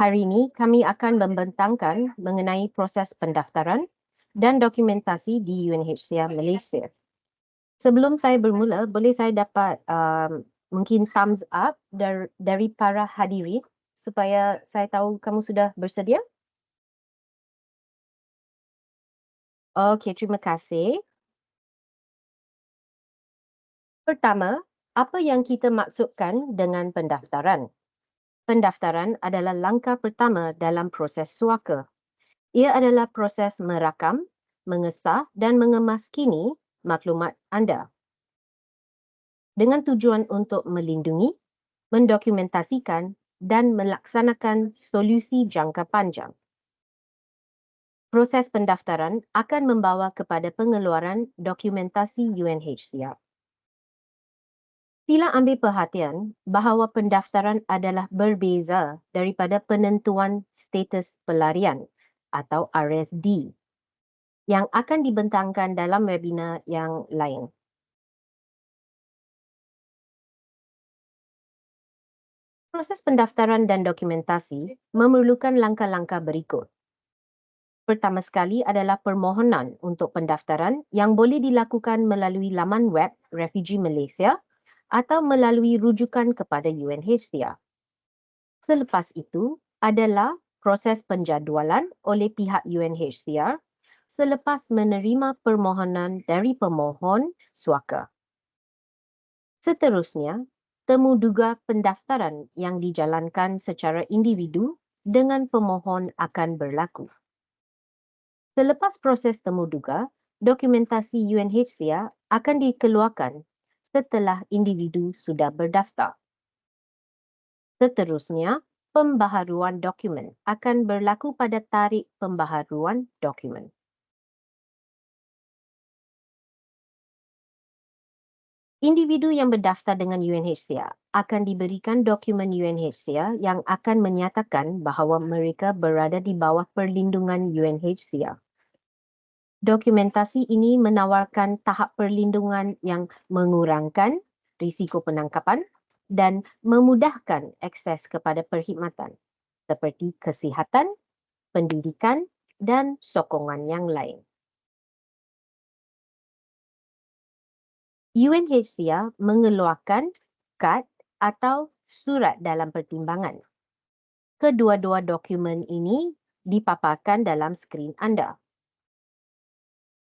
Hari ini kami akan membentangkan mengenai proses pendaftaran dan dokumentasi di UNHCR Malaysia. Sebelum saya bermula, boleh saya dapat mungkin thumbs up dari para hadirin supaya saya tahu kamu sudah bersedia? Okey, terima kasih. Pertama, apa yang kita maksudkan dengan pendaftaran? Pendaftaran adalah langkah pertama dalam proses suaka. Ia adalah proses merakam, mengesah dan mengemaskini maklumat anda dengan tujuan untuk melindungi, mendokumentasikan dan melaksanakan solusi jangka panjang. Proses pendaftaran akan membawa kepada pengeluaran dokumentasi UNHCR. Sila ambil perhatian bahawa pendaftaran adalah berbeza daripada penentuan status pelarian atau RSD yang akan dibentangkan dalam webinar yang lain. Proses pendaftaran dan dokumentasi memerlukan langkah-langkah berikut. Pertama sekali adalah permohonan untuk pendaftaran yang boleh dilakukan melalui laman web Refugee Malaysia atau melalui rujukan kepada UNHCR. Selepas itu adalah proses penjadualan oleh pihak UNHCR selepas menerima permohonan dari pemohon suaka. Seterusnya, temu duga pendaftaran yang dijalankan secara individu dengan pemohon akan berlaku. Selepas proses temu duga, dokumentasi UNHCR akan dikeluarkan setelah individu sudah berdaftar. Seterusnya, pembaharuan dokumen akan berlaku pada tarikh pembaharuan dokumen. Individu yang berdaftar dengan UNHCR akan diberikan dokumen UNHCR yang akan menyatakan bahawa mereka berada di bawah perlindungan UNHCR. Dokumentasi ini menawarkan tahap perlindungan yang mengurangkan risiko penangkapan dan memudahkan akses kepada perkhidmatan seperti kesihatan, pendidikan dan sokongan yang lain. UNHCR mengeluarkan kad atau surat dalam pertimbangan. Kedua-dua dokumen ini dipaparkan dalam skrin anda.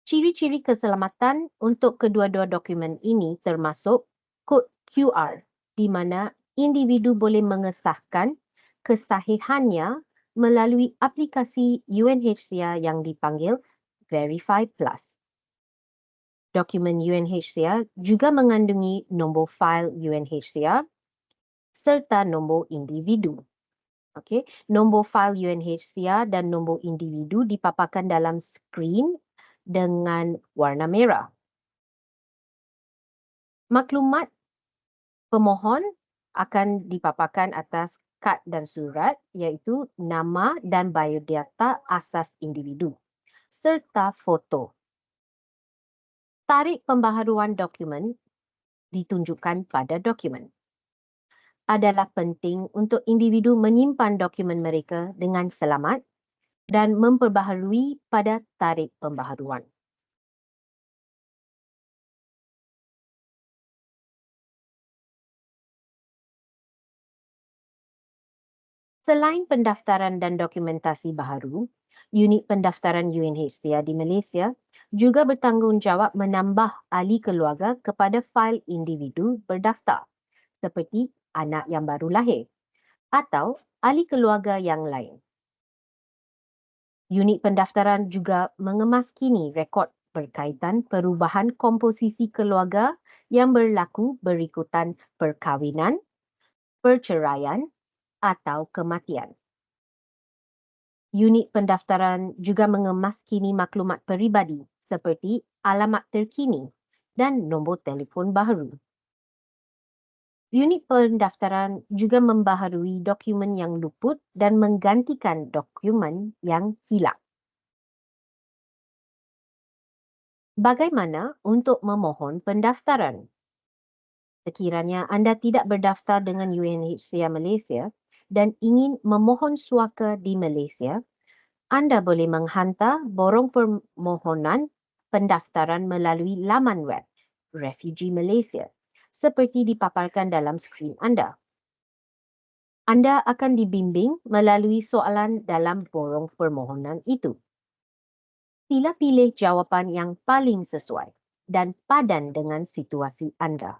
Ciri-ciri keselamatan untuk kedua-dua dokumen ini termasuk kod QR di mana individu boleh mengesahkan kesahihannya melalui aplikasi UNHCR yang dipanggil Verify Plus. Dokumen UNHCR juga mengandungi nombor fail UNHCR serta nombor individu. Okey, nombor fail UNHCR dan nombor individu dipaparkan dalam skrin dengan warna merah. Maklumat pemohon akan dipaparkan atas kad dan surat iaitu nama dan biodata asas individu serta foto. Tarikh pembaharuan dokumen ditunjukkan pada dokumen. Adalah penting untuk individu menyimpan dokumen mereka dengan selamat dan memperbaharui pada tarikh pembaharuan. Selain pendaftaran dan dokumentasi baharu, unit pendaftaran UNHCR di Malaysia juga bertanggungjawab menambah ahli keluarga kepada fail individu berdaftar seperti anak yang baru lahir atau ahli keluarga yang lain. Unit pendaftaran juga mengemaskini rekod berkaitan perubahan komposisi keluarga yang berlaku berikutan perkahwinan, perceraian atau kematian. Unit pendaftaran juga mengemaskini maklumat peribadi seperti alamat terkini dan nombor telefon baharu. Unit pendaftaran juga membaharui dokumen yang luput dan menggantikan dokumen yang hilang. Bagaimana untuk memohon pendaftaran? Sekiranya anda tidak berdaftar dengan UNHCR Malaysia, dan ingin memohon suaka di Malaysia, anda boleh menghantar borong permohonan pendaftaran melalui laman web Refugee Malaysia seperti dipaparkan dalam skrin anda. Anda akan dibimbing melalui soalan dalam borong permohonan itu. Sila pilih jawapan yang paling sesuai dan padan dengan situasi anda.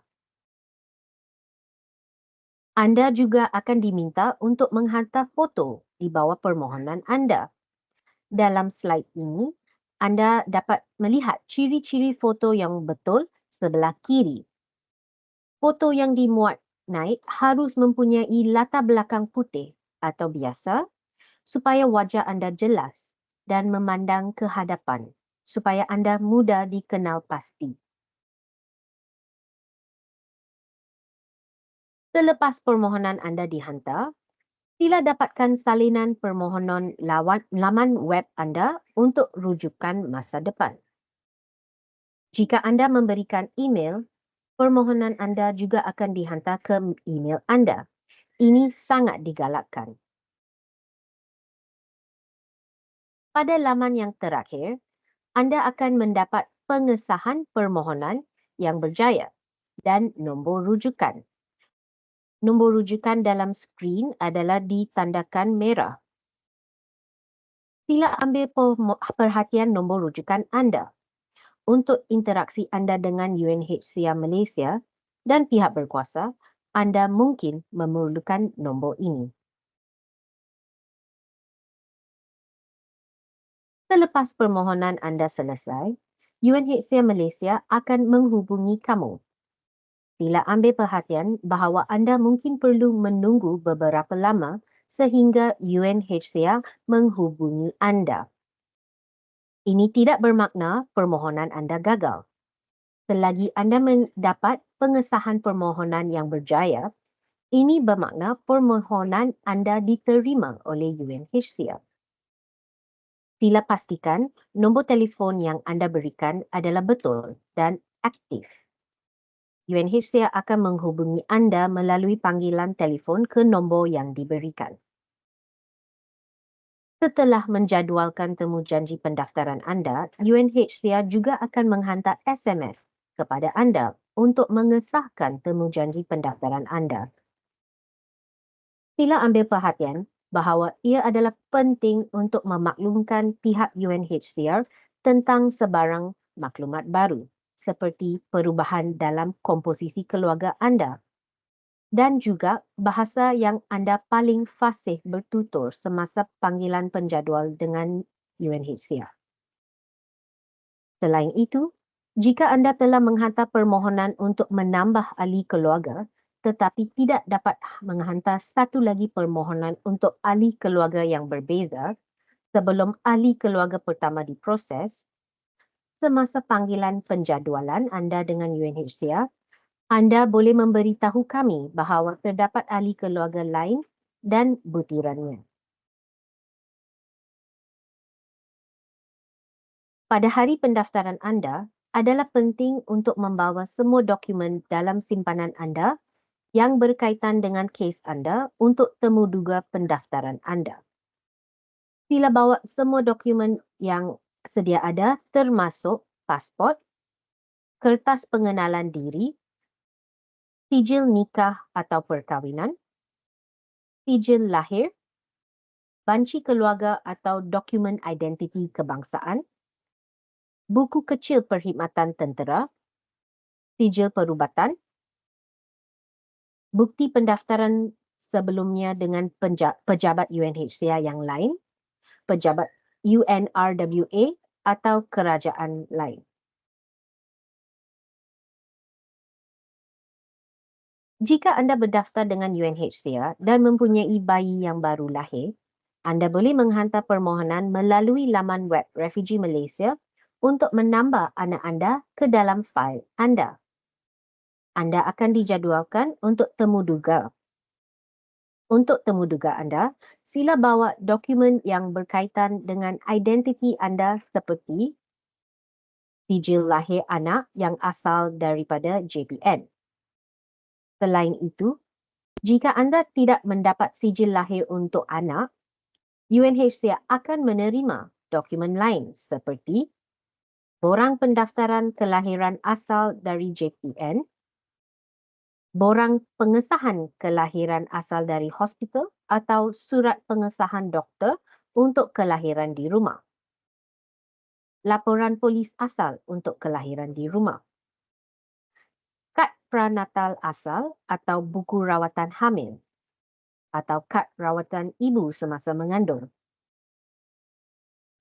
Anda juga akan diminta untuk menghantar foto di bawah permohonan anda. Dalam slide ini, anda dapat melihat ciri-ciri foto yang betul sebelah kiri. Foto yang dimuat naik harus mempunyai latar belakang putih atau biasa supaya wajah anda jelas dan memandang ke hadapan supaya anda mudah dikenal pasti. Selepas permohonan anda dihantar, sila dapatkan salinan permohonan laman web anda untuk rujukan masa depan. Jika anda memberikan email, permohonan anda juga akan dihantar ke email anda. Ini sangat digalakkan. Pada laman yang terakhir, anda akan mendapat pengesahan permohonan yang berjaya dan nombor rujukan. Nombor rujukan dalam skrin adalah ditandakan merah. Sila ambil perhatian nombor rujukan anda. Untuk interaksi anda dengan UNHCR Malaysia dan pihak berkuasa, anda mungkin memerlukan nombor ini. Selepas permohonan anda selesai, UNHCR Malaysia akan menghubungi kamu. Sila ambil perhatian bahawa anda mungkin perlu menunggu beberapa lama sehingga UNHCR menghubungi anda. Ini tidak bermakna permohonan anda gagal. Selagi anda mendapat pengesahan permohonan yang berjaya, ini bermakna permohonan anda diterima oleh UNHCR. Sila pastikan nombor telefon yang anda berikan adalah betul dan aktif. UNHCR akan menghubungi anda melalui panggilan telefon ke nombor yang diberikan. Setelah menjadualkan temu janji pendaftaran anda, UNHCR juga akan menghantar SMS kepada anda untuk mengesahkan temu janji pendaftaran anda. Sila ambil perhatian bahawa ia adalah penting untuk memaklumkan pihak UNHCR tentang sebarang maklumat baru seperti perubahan dalam komposisi keluarga anda dan juga bahasa yang anda paling fasih bertutur semasa panggilan penjadual dengan UNHCR. Selain itu, jika anda telah menghantar permohonan untuk menambah ahli keluarga tetapi tidak dapat menghantar satu lagi permohonan untuk ahli keluarga yang berbeza sebelum ahli keluarga pertama diproses, semasa panggilan penjadualan anda dengan UNHCR, anda boleh memberitahu kami bahawa terdapat ahli keluarga lain dan butirannya. Pada hari pendaftaran anda, adalah penting untuk membawa semua dokumen dalam simpanan anda yang berkaitan dengan kes anda untuk temuduga pendaftaran anda. Sila bawa semua dokumen yang sedia ada termasuk pasport, kertas pengenalan diri, sijil nikah atau perkahwinan, sijil lahir, banci keluarga atau dokumen identiti kebangsaan, buku kecil perkhidmatan tentera, sijil perubatan, bukti pendaftaran sebelumnya dengan pejabat UNHCR yang lain, pejabat UNRWA atau kerajaan lain. Jika anda berdaftar dengan UNHCR dan mempunyai bayi yang baru lahir, anda boleh menghantar permohonan melalui laman web Refugee Malaysia untuk menambah anak anda ke dalam fail anda. Anda akan dijadualkan untuk temuduga. Untuk temuduga anda, sila bawa dokumen yang berkaitan dengan identiti anda seperti sijil lahir anak yang asal daripada JPN. Selain itu, Jika anda tidak mendapat sijil lahir untuk anak, UNHCR akan menerima dokumen lain seperti borang pendaftaran kelahiran asal dari JPN, borang pengesahan kelahiran asal dari hospital atau surat pengesahan doktor untuk kelahiran di rumah, laporan polis asal untuk kelahiran di rumah, kad pranatal asal atau buku rawatan hamil, atau kad rawatan ibu semasa mengandung,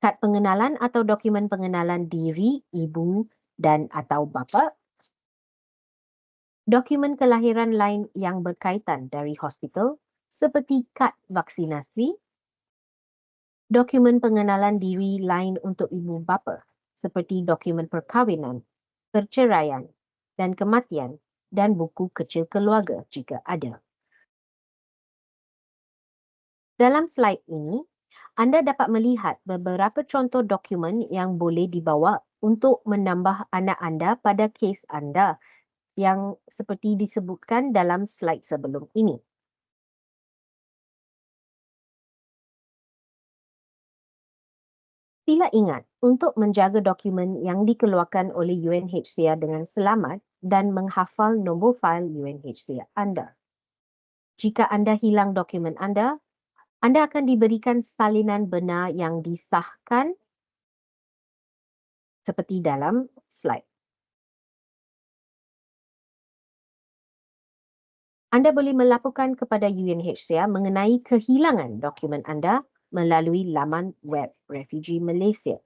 kad pengenalan atau dokumen pengenalan diri ibu dan atau bapa, dokumen kelahiran lain yang berkaitan dari hospital seperti kad vaksinasi, dokumen pengenalan diri lain untuk ibu bapa seperti dokumen perkahwinan, perceraian dan kematian dan buku kecil keluarga jika ada. Dalam slide ini, anda dapat melihat beberapa contoh dokumen yang boleh dibawa untuk menambah anak anda pada kes anda yang seperti disebutkan dalam slide sebelum ini. Sila ingat untuk menjaga dokumen yang dikeluarkan oleh UNHCR dengan selamat dan menghafal nombor fail UNHCR anda. Jika anda hilang dokumen anda akan diberikan salinan benar yang disahkan seperti dalam slide. Anda boleh melaporkan kepada UNHCR mengenai kehilangan dokumen anda melalui laman web Refugee Malaysia.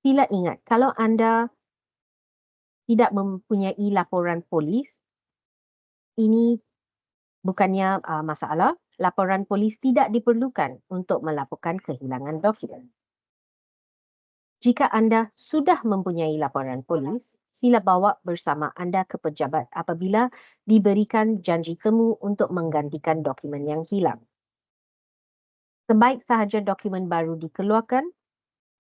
Sila ingat, kalau anda tidak mempunyai laporan polis, ini bukannya masalah. Laporan polis tidak diperlukan untuk melaporkan kehilangan dokumen. Jika anda sudah mempunyai laporan polis, sila bawa bersama anda ke pejabat apabila diberikan janji temu untuk menggantikan dokumen yang hilang. Sebaik sahaja dokumen baru dikeluarkan,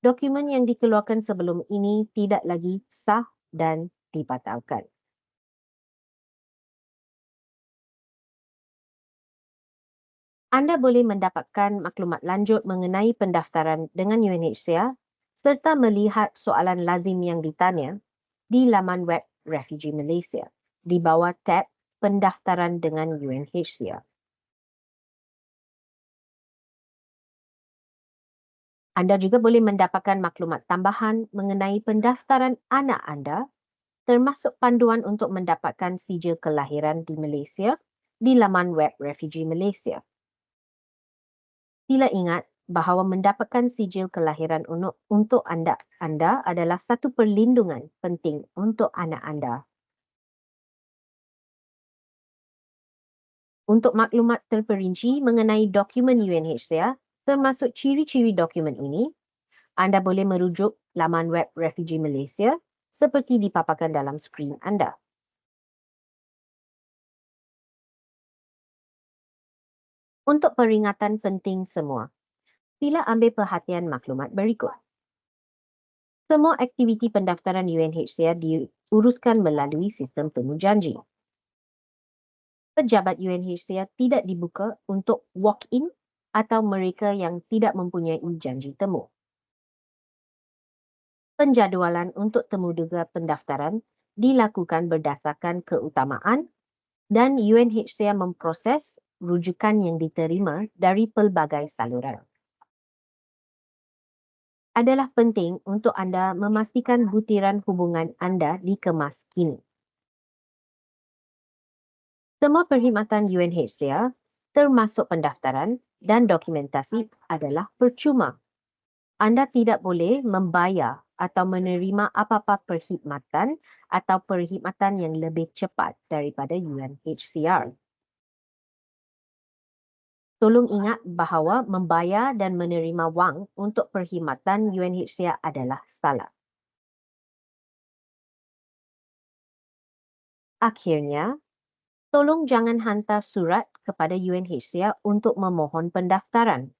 dokumen yang dikeluarkan sebelum ini tidak lagi sah dan dibatalkan. Anda boleh mendapatkan maklumat lanjut mengenai pendaftaran dengan UNHCR serta melihat soalan lazim yang ditanya di laman web Refugee Malaysia di bawah tab Pendaftaran dengan UNHCR. Anda juga boleh mendapatkan maklumat tambahan mengenai pendaftaran anak anda, termasuk panduan untuk mendapatkan sijil kelahiran di Malaysia di laman web Refugee Malaysia. Sila ingat bahawa mendapatkan sijil kelahiran untuk anda adalah satu perlindungan penting untuk anak anda. Untuk maklumat terperinci mengenai dokumen UNHCR, termasuk ciri-ciri dokumen ini, anda boleh merujuk laman web Refugee Malaysia seperti dipaparkan dalam skrin anda. Untuk peringatan penting semua, sila ambil perhatian maklumat berikut. Semua aktiviti pendaftaran UNHCR diuruskan melalui sistem temu janji. Pejabat UNHCR tidak dibuka untuk walk-in atau mereka yang tidak mempunyai janji temu. Penjadualan untuk temu duga pendaftaran dilakukan berdasarkan keutamaan dan UNHCR memproses rujukan yang diterima dari pelbagai saluran. Adalah penting untuk anda memastikan butiran hubungan anda dikemas kini. Semua perkhidmatan UNHCR, termasuk pendaftaran dan dokumentasi, adalah percuma. Anda tidak boleh membayar atau menerima apa-apa perkhidmatan atau perkhidmatan yang lebih cepat daripada UNHCR. Tolong ingat bahawa membayar dan menerima wang untuk perkhidmatan UNHCR adalah salah. Akhirnya, tolong jangan hantar surat kepada UNHCR untuk memohon pendaftaran.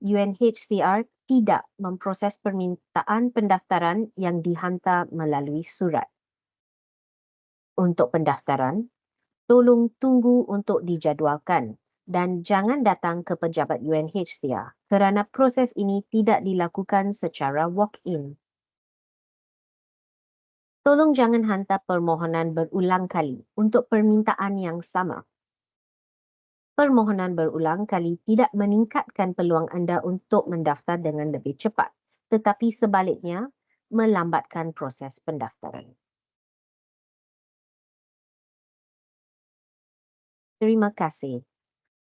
UNHCR tidak memproses permintaan pendaftaran yang dihantar melalui surat. Untuk pendaftaran, Tolong tunggu untuk dijadualkan dan jangan datang ke pejabat UNHCR kerana proses ini tidak dilakukan secara walk-in. Tolong jangan hantar permohonan berulang kali untuk permintaan yang sama. Permohonan berulang kali tidak meningkatkan peluang anda untuk mendaftar dengan lebih cepat, tetapi sebaliknya melambatkan proses pendaftaran. Terima kasih.